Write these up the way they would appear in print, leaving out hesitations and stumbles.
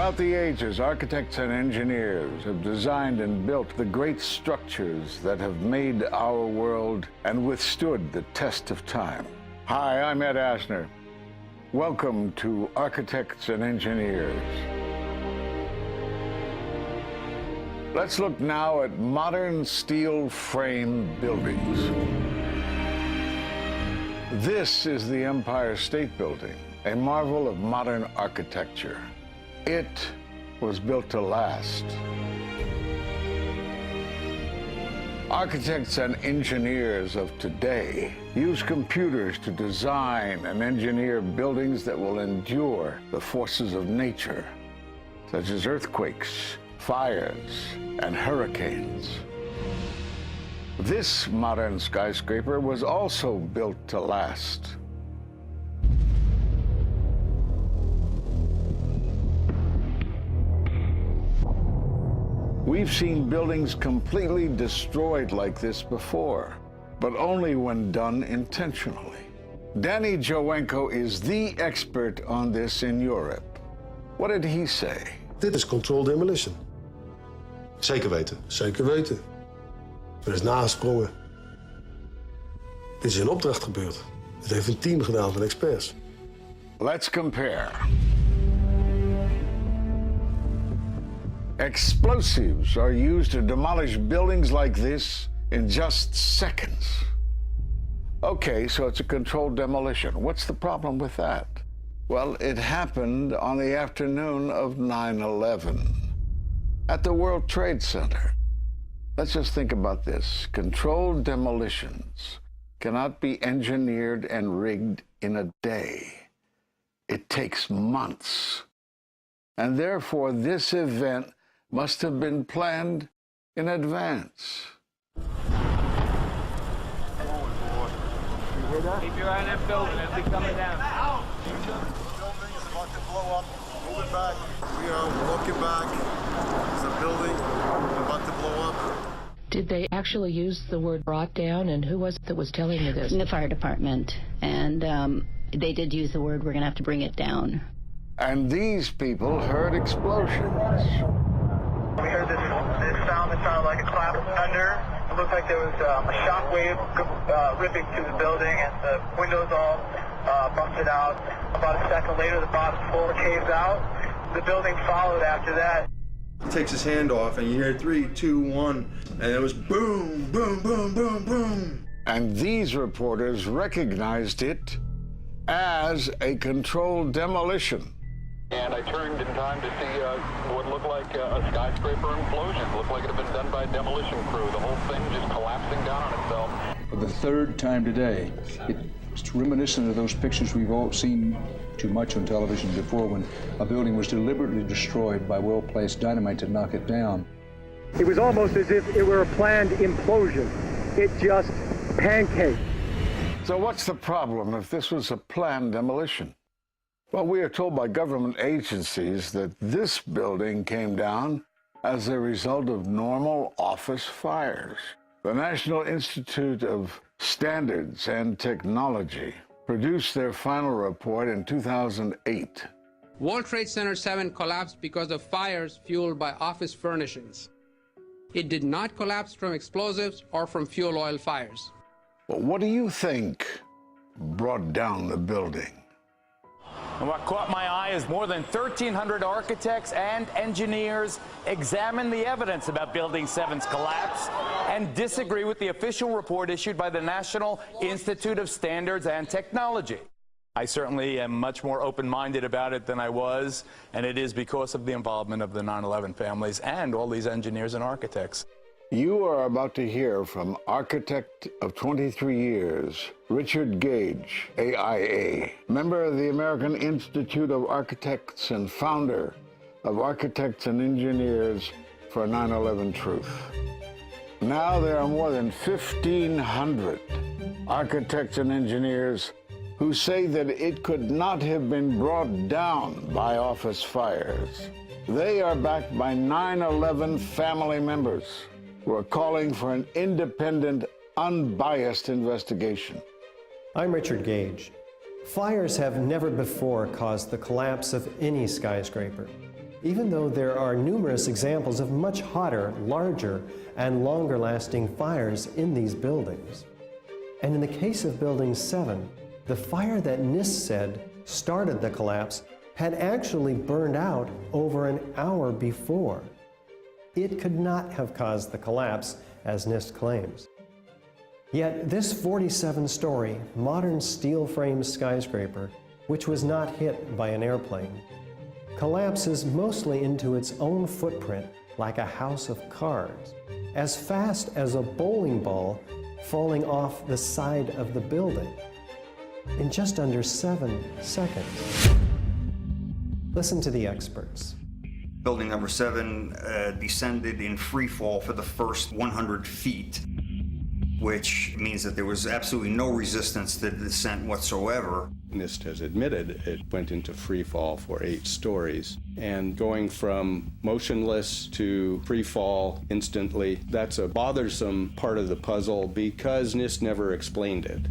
Throughout the ages, architects and engineers have designed and built the great structures that have made our world and withstood the test of time. Hi, I'm Ed Asner. Welcome to Architects and Engineers. Let's look now at modern steel frame buildings. This is the Empire State Building, a marvel of modern architecture. It was built to last. Architects and engineers of today use computers to design and engineer buildings that will endure the forces of nature, such as earthquakes, fires, and hurricanes. This modern skyscraper was also built to last. We've seen buildings completely destroyed like this before, but only when done intentionally. Danny Jowenko is the expert on this in Europe. What did he say? Dit is controlled demolition. Zeker weten. Zeker weten. Er is nagesprongen. Dit is in opdracht gebeurd. Dit heeft een team gedaan van experts. Let's compare. Explosives are used to demolish buildings like this in just seconds. Okay, so it's a controlled demolition. What's the problem with that? Well, it happened on the afternoon of 9/11 at the World Trade Center. Let's just think about this. Controlled demolitions cannot be engineered and rigged in a day. It takes months. And therefore, this event must have been planned in advance. You hear that? Keep your eye on that building, it'll be coming down. The building is about to blow up. Moving back. We are walking back. There's a building about to blow up. Did they actually use the word brought down, and who was it that was telling you this? The fire department, and they did use the word, we're going to have to bring it down. And these people heard explosions. We heard this sound that sounded like a clap of thunder. It looked like there was a shock wave ripping through the building, and the windows all busted out. About a second later, the bottom floor caved out. The building followed after that. He takes his hand off, and you hear 3, 2, 1, and it was boom, boom, boom, boom, boom. And these reporters recognized it as a controlled demolition. And I turned in time to see what looked like a skyscraper implosion. It looked like it had been done by a demolition crew. The whole thing just collapsing down on itself. For the third time today, it's reminiscent of those pictures we've all seen too much on television before, when a building was deliberately destroyed by well-placed dynamite to knock it down. It was almost as if it were a planned implosion. It just pancaked. So what's the problem if this was a planned demolition? Well, we are told by government agencies that this building came down as a result of normal office fires. The National Institute of Standards and Technology produced their final report in 2008. World Trade Center 7 collapsed because of fires fueled by office furnishings. It did not collapse from explosives or from fuel oil fires. But what do you think brought down the building? And what caught my eye is more than 1,300 architects and engineers examine the evidence about Building 7's collapse and disagree with the official report issued by the National Institute of Standards and Technology. I certainly am much more open-minded about it than I was, and it is because of the involvement of the 9/11 families and all these engineers and architects. You are about to hear from architect of 23 years, Richard Gage, AIA, member of the American Institute of Architects and founder of Architects and Engineers for 9/11 Truth. Now there are more than 1,500 architects and engineers who say that it could not have been brought down by office fires. They are backed by 9/11 family members who are calling for an independent, unbiased investigation. I'm Richard Gage. Fires have never before caused the collapse of any skyscraper. even though there are numerous examples of much hotter, larger, and longer-lasting fires in these buildings. And in the case of Building 7, the fire that NIST said started the collapse had actually burned out over an hour before. It could not have caused the collapse, as NIST claims. Yet this 47-story, modern steel-framed skyscraper, which was not hit by an airplane, collapses mostly into its own footprint like a house of cards, as fast as a bowling ball falling off the side of the building, in just under 7 seconds. Listen to the experts. Building number 7 descended in free fall for the first 100 feet, which means that there was absolutely no resistance to the descent whatsoever. NIST has admitted it went into free fall for 8 stories. And going from motionless to free fall instantly, that's a bothersome part of the puzzle because NIST never explained it.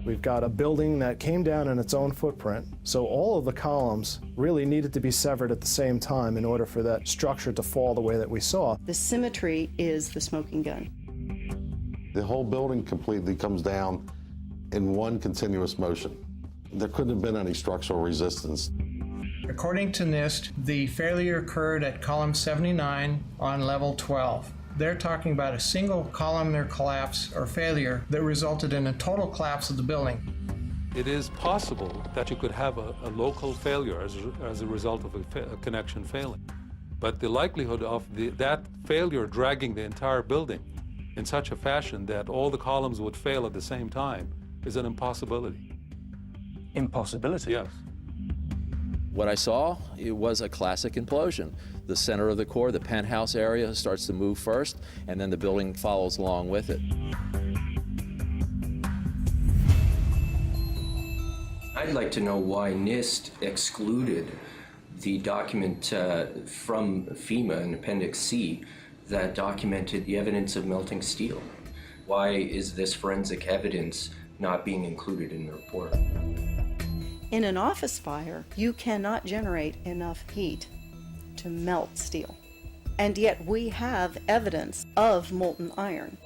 We've got a building that came down in its own footprint, so all of the columns really needed to be severed at the same time in order for that structure to fall the way that we saw. The symmetry is the smoking gun. The whole building completely comes down in one continuous motion. There couldn't have been any structural resistance. According to NIST, the failure occurred at column 79 on level 12. They're talking about a single columnar collapse or failure that resulted in a total collapse of the building. It is possible that you could have a local failure as a result of a connection failing. But the likelihood of that failure dragging the entire building in such a fashion that all the columns would fail at the same time is an impossibility. Impossibility? Yes. What I saw, it was a classic implosion. The center of the core, the penthouse area, starts to move first, and then the building follows along with it. I'd like to know why NIST excluded the document from FEMA in Appendix C that documented the evidence of melting steel. Why is this forensic evidence not being included in the report? In an office fire, you cannot generate enough heat to melt steel. And yet we have evidence of molten iron.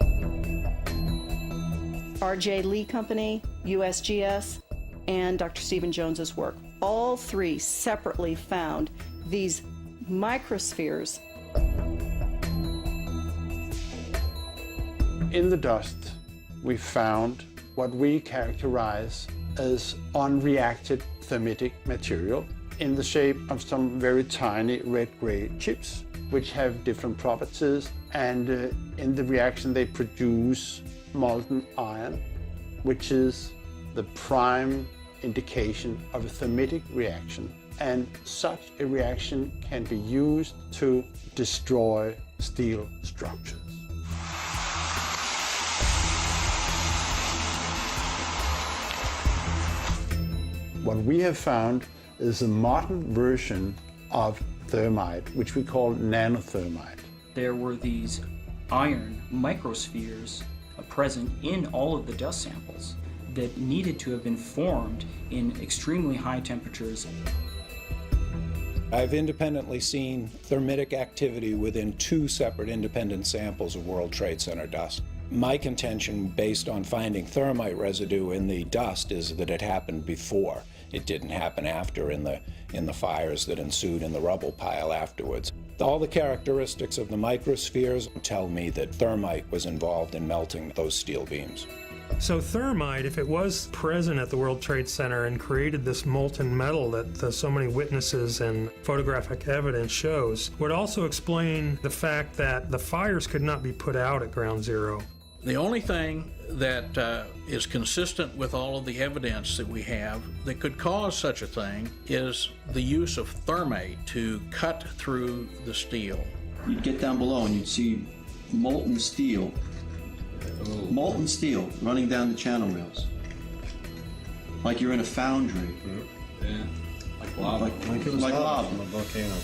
R.J. Lee Company, USGS, and Dr. Stephen Jones's work, all three separately found these microspheres. In the dust, we found what we characterize as unreacted thermitic material in the shape of some very tiny red-gray chips, which have different properties, and in the reaction they produce molten iron, which is the prime indication of a thermitic reaction. And such a reaction can be used to destroy steel structures. What we have found is a modern version of thermite, which we call nanothermite. There were these iron microspheres present in all of the dust samples that needed to have been formed in extremely high temperatures. I've independently seen thermitic activity within 2 separate independent samples of World Trade Center dust. My contention, based on finding thermite residue in the dust, is that it happened before. It didn't happen after in the fires that ensued in the rubble pile afterwards. All the characteristics of the microspheres tell me that thermite was involved in melting those steel beams. So thermite, if it was present at the World Trade Center and created this molten metal that so many witnesses and photographic evidence shows, would also explain the fact that the fires could not be put out at Ground Zero. The only thing that is consistent with all of the evidence that we have that could cause such a thing is the use of thermite to cut through the steel. You'd get down below and you'd see molten steel running down the channel rails. Like you're in a foundry. Yeah, like lava. Like it was lava. From a volcano.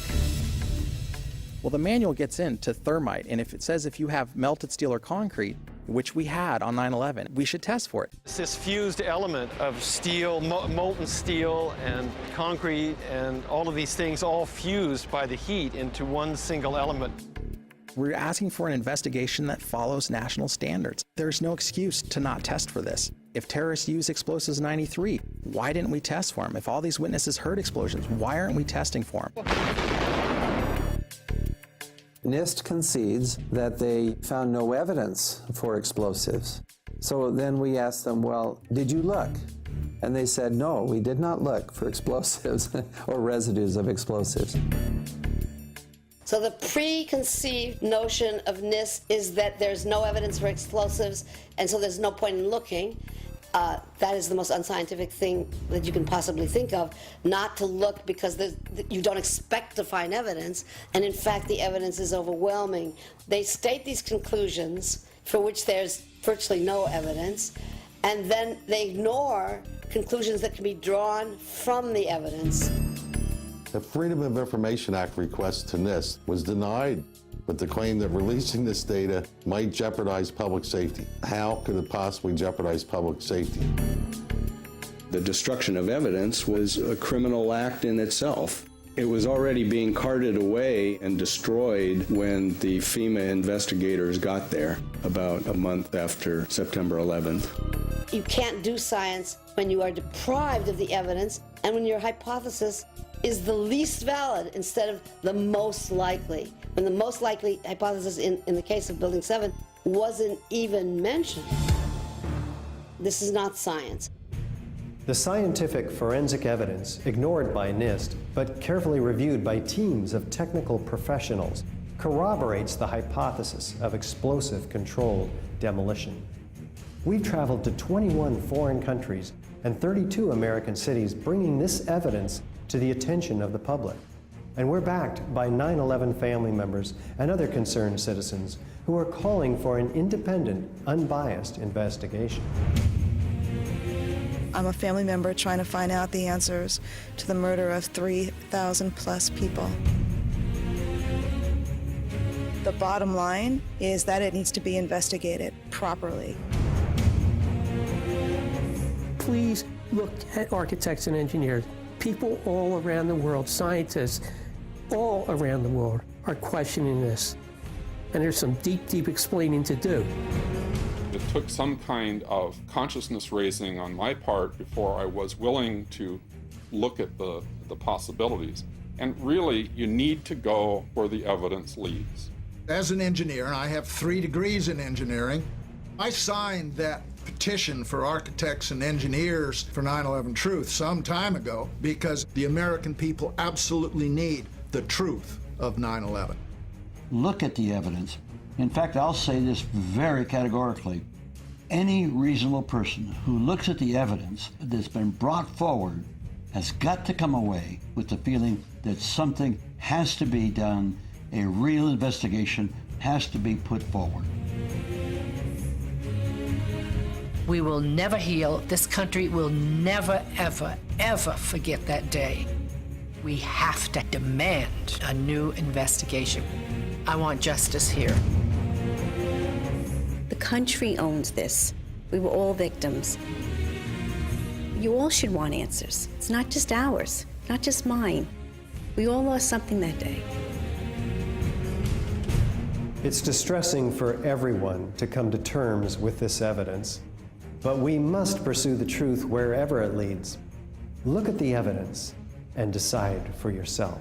Well, the manual gets into thermite, and if it says if you have melted steel or concrete, which we had on 9/11. We should test for it. This fused element of steel, molten steel and concrete and all of these things all fused by the heat into one single element. We're asking for an investigation that follows national standards. There's no excuse to not test for this. If terrorists used explosives in '93, why didn't we test for them? If all these witnesses heard explosions, why aren't we testing for them? NIST concedes that they found no evidence for explosives. So then we asked them, well, did you look? And they said, no, we did not look for explosives or residues of explosives. So the preconceived notion of NIST is that there's no evidence for explosives, and so there's no point in looking. That is the most unscientific thing that you can possibly think of, not to look because you don't expect to find evidence, and in fact the evidence is overwhelming. They state these conclusions for which there's virtually no evidence, and then they ignore conclusions that can be drawn from the evidence. The Freedom of Information Act request to NIST was denied with the claim that releasing this data might jeopardize public safety. How could it possibly jeopardize public safety? The destruction of evidence was a criminal act in itself. It was already being carted away and destroyed when the FEMA investigators got there about a month after September 11th. You can't do science when you are deprived of the evidence and when your hypothesis is the least valid instead of the most likely. When the most likely hypothesis in the case of Building 7 wasn't even mentioned. This is not science. The scientific forensic evidence, ignored by NIST, but carefully reviewed by teams of technical professionals, corroborates the hypothesis of explosive-controlled demolition. We've traveled to 21 foreign countries and 32 American cities, bringing this evidence to the attention of the public. And we're backed by 9/11 family members and other concerned citizens who are calling for an independent, unbiased investigation. I'm a family member trying to find out the answers to the murder of 3,000 plus people. The bottom line is that it needs to be investigated properly. Please look at architects and engineers. People all around the world, scientists all around the world are questioning this. And there's some deep, deep explaining to do. It took some kind of consciousness raising on my part before I was willing to look at the possibilities. And really, you need to go where the evidence leads. As an engineer, and I have 3 degrees in engineering, I signed that petition for architects and engineers for 9/11 Truth some time ago because the American people absolutely need the truth of 9/11. Look at the evidence. In fact, I'll say this very categorically. Any reasonable person who looks at the evidence that's been brought forward has got to come away with the feeling that something has to be done, a real investigation has to be put forward. We will never heal. This country will never, ever, ever forget that day. We have to demand a new investigation. I want justice here. The country owns this. We were all victims. You all should want answers. It's not just ours, not just mine. We all lost something that day. It's distressing for everyone to come to terms with this evidence. But we must pursue the truth wherever it leads. Look at the evidence and decide for yourself.